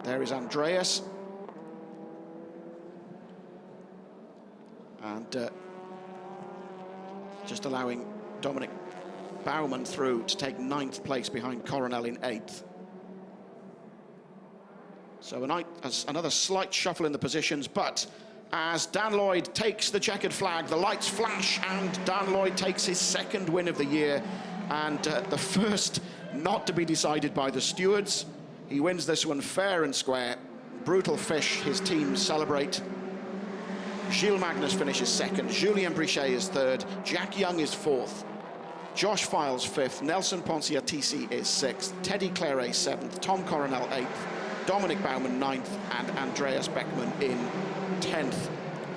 There is Andreas. And just allowing Dominic Baumann through to take 9th place behind Coronel in 8th. So another slight shuffle in the positions, but as Dan Lloyd takes the checkered flag, the lights flash, and Dan Lloyd takes his 2nd win of the year, and the first not to be decided by the stewards. He wins this one fair and square. Brutal fish, his team celebrate. Gilles Magnus finishes 2nd, Julien Brichet is 3rd, Jack Young is 4th, Josh Files 5th, Nelson Ponciatici is 6th, Teddy Claret 7th, Tom Coronel 8th, Dominic Baumann 9th, and Andreas Beckmann in 10th.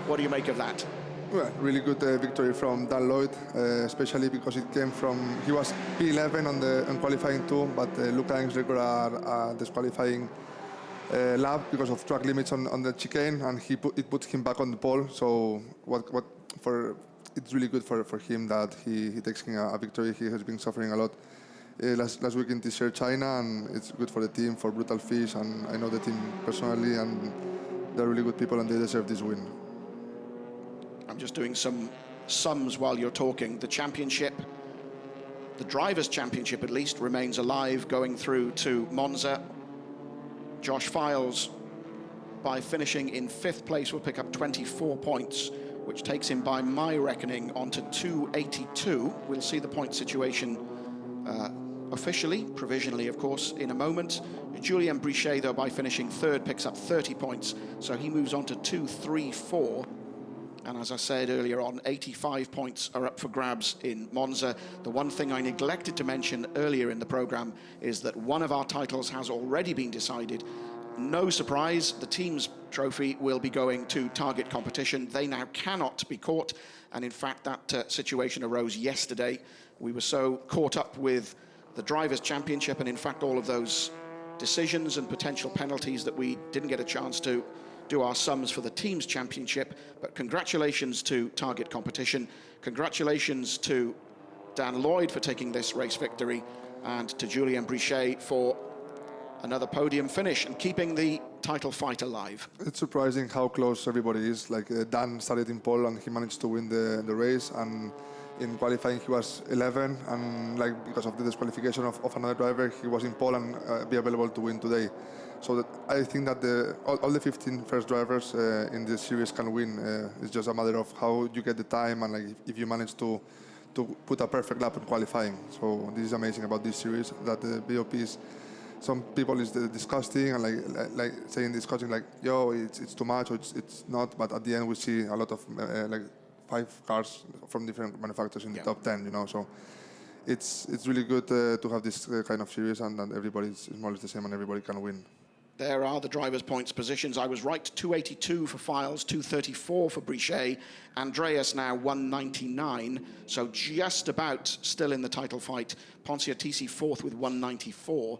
What do you make of that? Well, really good victory from Dan Lloyd, especially because it came from, he was P11 on qualifying 2, but Luca Engsreger are disqualifying lap because of track limits on the chicane, and it put him back on the pole. So it's really good for him that he takes a victory. He has been suffering a lot last week in TCR China, and it's good for the team, for Brutal Fish, and I know the team personally, and they're really good people and they deserve this win. I'm just doing some sums while you're talking. The championship, the Drivers' Championship at least, remains alive going through to Monza. Josh Files, by finishing in 5th place, will pick up 24 points, which takes him, by my reckoning, onto 282. We'll see the point situation officially, provisionally, of course, in a moment. Julien Brichet, though, by finishing 3rd, picks up 30 points, so he moves on to 234. And as I said earlier on, 85 points are up for grabs in Monza. The one thing I neglected to mention earlier in the program is that one of our titles has already been decided. No surprise, the team's trophy will be going to Target Competition. They now cannot be caught, and in fact that situation arose yesterday. We were so caught up with the Drivers' Championship and in fact all of those decisions and potential penalties that we didn't get a chance to do our sums for the team's championship. But congratulations to Target Competition, congratulations to Dan Lloyd for taking this race victory, and to Julien Brichet for another podium finish and keeping the title fight alive. It's surprising how close everybody is. Like Dan started in pole and he managed to win the race, and in qualifying he was 11, and like because of the disqualification of another driver, he was in pole and be available to win today. So I think that all the 15 first drivers in this series can win. It's just a matter of how you get the time and like if you manage to put a perfect lap in qualifying. So this is amazing about this series, that the BOPs, some people is disgusting and like saying disgusting like, yo, it's too much or it's not. But at the end we see a lot of like 5 cars from different manufacturers in the top 10, you know. So it's really good to have this kind of series and that everybody is more or less the same and everybody can win. There are the drivers' points positions. I was right, 282 for Files, 234 for Brichet. Andreas now 199, so just about still in the title fight. Ponciatici 4th with 194.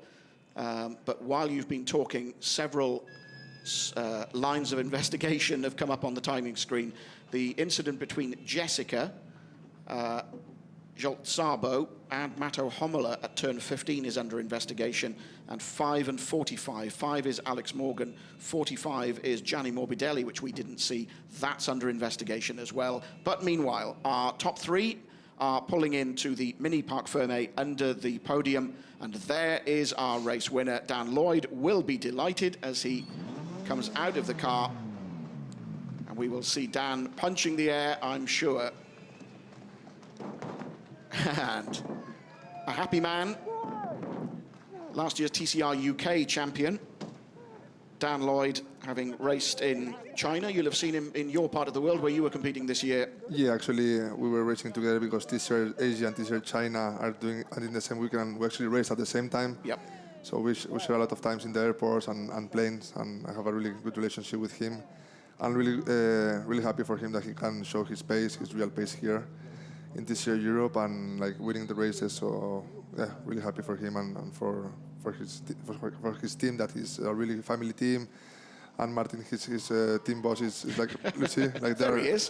But while you've been talking, several lines of investigation have come up on the timing screen. The incident between Jessica Joltsabo and Mato Homola at turn 15 is under investigation, and 5 and 45. 5 is Alex Morgan, 45 is Gianni Morbidelli, which we didn't see. That's under investigation as well. But meanwhile, our top 3 are pulling into the Mini Parc Fermé under the podium, and there is our race winner. Dan Lloyd will be delighted as he comes out of the car, and we will see Dan punching the air, I'm sure. And a happy man, last year's TCR UK champion, Dan Lloyd, having raced in China. You'll have seen him in your part of the world where you were competing this year. Yeah, actually, we were racing together because TCR Asia and TCR China are doing in the same weekend. We actually race at the same time. Yep. So we share a lot of times in the airports and planes, and I have a really good relationship with him. I'm really happy for him that he can show his pace, his real pace here in TCR Europe and like winning the races. So yeah, really happy for him and for his team, that is a really family team, and Martin, his team boss, is like Lucy. Like There he is.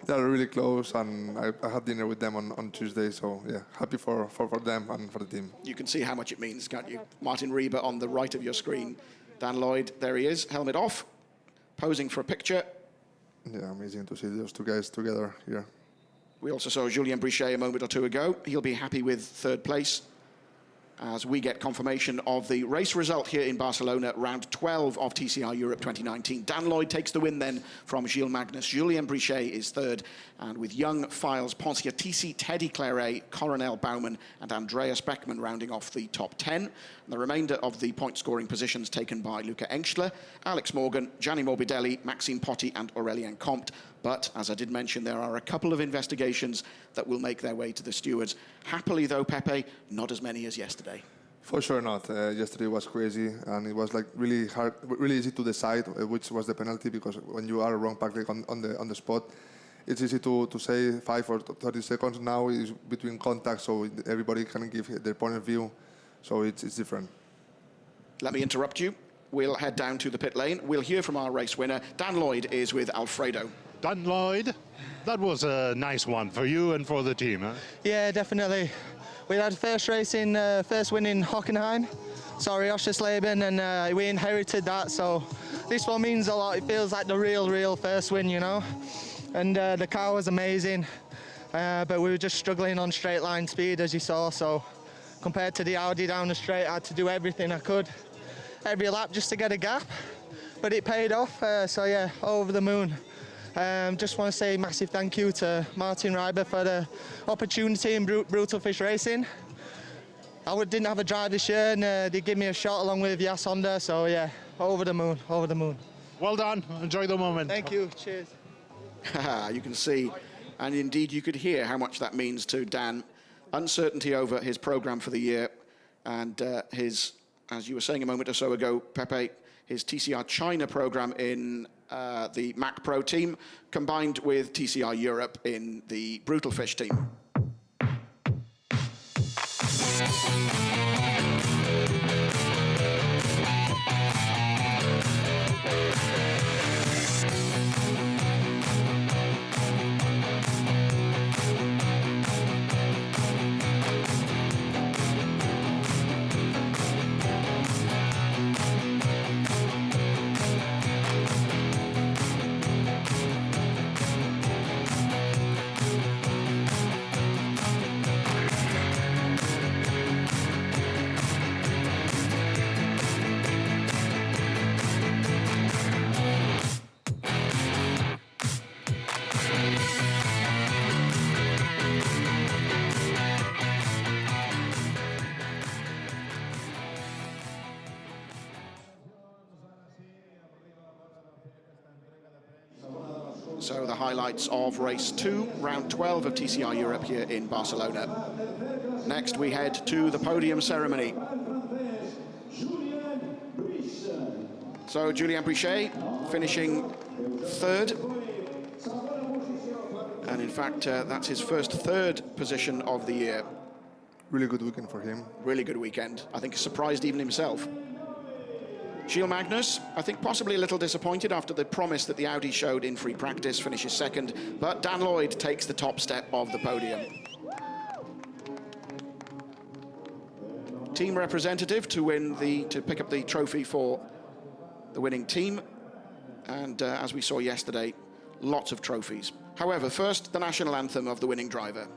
they're really close, and I had dinner with them on Tuesday. So yeah, happy for them and for the team. You can see how much it means, can't you? Martin Rieber on the right of your screen. Dan Lloyd, there he is, helmet off, posing for a picture. Yeah, amazing to see those two guys together here. We also saw Julien Brichet a moment or two ago. He'll be happy with third place as we get confirmation of the race result here in Barcelona, round 12 of TCR Europe 2019. Dan Lloyd takes the win then from Gilles Magnus. Julien Brichet is third, and with Young, Files, Ponciatici, Teddy Claret, Coronel Baumann and Andreas Beckmann rounding off the top 10. And the remainder of the point-scoring positions taken by Luca Engstler, Alex Morgan, Gianni Morbidelli, Maxime Potti and Aurélien Comte. But, as I did mention, there are a couple of investigations that will make their way to the stewards. Happily, though, Pepe, not as many as yesterday. For sure not. Yesterday was crazy, and it was like really hard, really easy to decide which was the penalty, because when you are wrong pack on the spot, it's easy to say 5 or 30 seconds. Now is between contacts, so everybody can give their point of view. So it's different. Let me interrupt you. We'll head down to the pit lane. We'll hear from our race winner. Dan Lloyd is with Alfredo. Dan Lloyd, that was a nice one for you and for the team, huh? Yeah, definitely. We had first win in Hockenheim, sorry, Oschersleben, and we inherited that, so this one means a lot. It feels like the real first win, you know. And the car was amazing, but we were just struggling on straight line speed, as you saw, so compared to the Audi down the straight, I had to do everything I could, every lap just to get a gap, but it paid off, so yeah, over the moon. Just want to say massive thank you to Martin Rieber for the opportunity in Brutal Fish Racing. I didn't have a drive this year, and they gave me a shot along with Jas Honda, so yeah, over the moon, over the moon. Well done, enjoy the moment. Thank you, cheers. You can see, and indeed you could hear how much that means to Dan. Uncertainty over his program for the year, and his, as you were saying a moment or so ago, Pepe, his TCR China program in the Mac Pro team, combined with TCR Europe in the Brutal Fish team. So the highlights of race 2, round 12 of TCR Europe here in Barcelona. Next we head to the podium ceremony. So Julien Brichet finishing third. And in fact, that's his first third position of the year. Really good weekend for him. Really good weekend. I think surprised even himself. Gilles Magnus, I think possibly a little disappointed after the promise that the Audi showed in free practice, finishes second, but Dan Lloyd takes the top step of the podium. Team representative to pick up the trophy for the winning team, and as we saw yesterday, lots of trophies. However, first, the national anthem of the winning driver.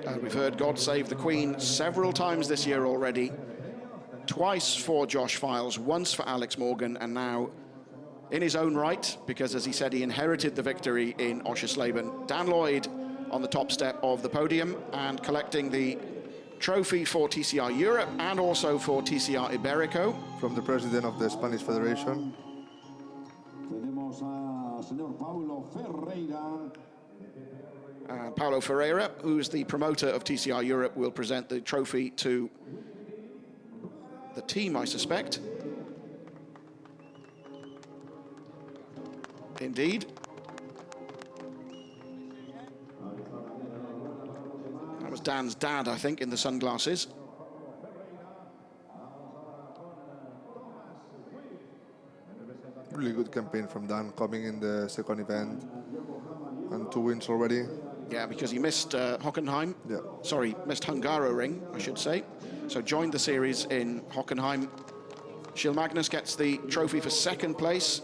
And we've heard God Save the Queen several times this year already. Twice for Josh Files, once for Alex Morgan, and now in his own right, because as he said, he inherited the victory in Oschersleben. Dan Lloyd on the top step of the podium and collecting the trophy for TCR Europe and also for TCR Iberico. From the president of the Spanish Federation. Tenemos a señor Paulo Ferreira. Paulo Ferreira, who's the promoter of TCR Europe, will present the trophy to the team, I suspect. Indeed. That was Dan's dad, I think, in the sunglasses. Really good campaign from Dan, coming in the second event and 2 wins already. Yeah, because he missed Hockenheim. Yeah. Sorry, missed Hungaroring, I should say. So joined the series in Hockenheim. Gilles Magnus gets the trophy for second place.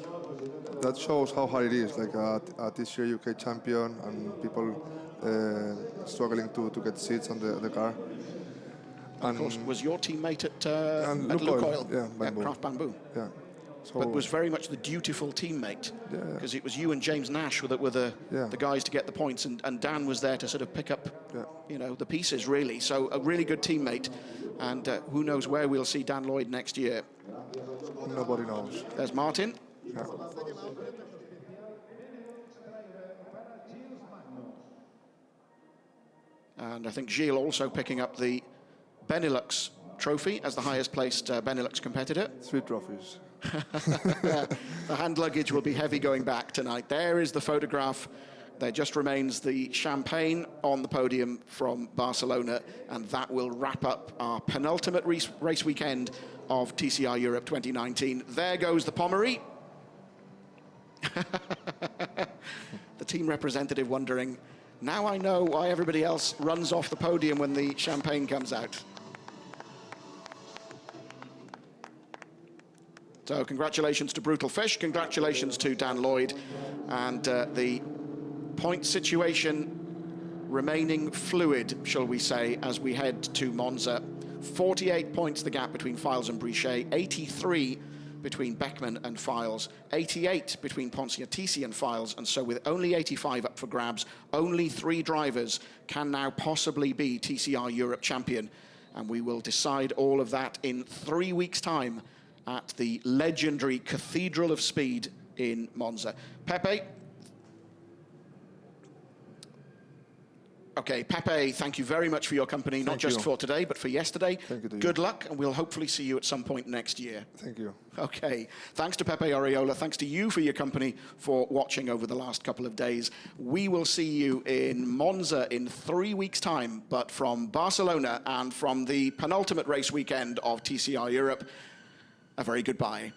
That shows how hard it is, like a TCR UK champion and people struggling to get seats on the car. And of course, was your teammate at Lukoil, Lukoil? yeah, Bamboo. Craft Bamboo. Yeah. So, But was very much the dutiful teammate, because it was you and James Nash that were the guys to get the points, and Dan was there to sort of pick up, you know, the pieces really. So a really good teammate, and who knows where we'll see Dan Lloyd next year. Nobody knows. There's Martin. Yeah. And I think Gilles also picking up the Benelux trophy as the highest placed Benelux competitor. 3 trophies. The hand luggage will be heavy going back tonight. There is the photograph. There just remains the champagne on the podium from Barcelona, and that will wrap up our penultimate race weekend of TCR Europe 2019. There goes the Pommery. The team representative wondering, now I know why everybody else runs off the podium when the champagne comes out. So congratulations to Brutal Fish, congratulations to Dan Lloyd, and the point situation remaining fluid, shall we say, as we head to Monza. 48 points the gap between Files and Brichet, 83 between Beckman and Files, 88 between Ponciatici and Files, and so with only 85 up for grabs, only 3 drivers can now possibly be TCR Europe champion, and we will decide all of that in 3 weeks' time at the legendary Cathedral of Speed in Monza. Pepe. Okay, Pepe, thank you very much for your company, not just for today, but for yesterday. Thank you to you. Good luck, and we'll hopefully see you at some point next year. Thank you. Okay, thanks to Pepe Oriola. Thanks to you for your company, for watching over the last couple of days. We will see you in Monza in 3 weeks' time, but from Barcelona and from the penultimate race weekend of TCR Europe, a very goodbye.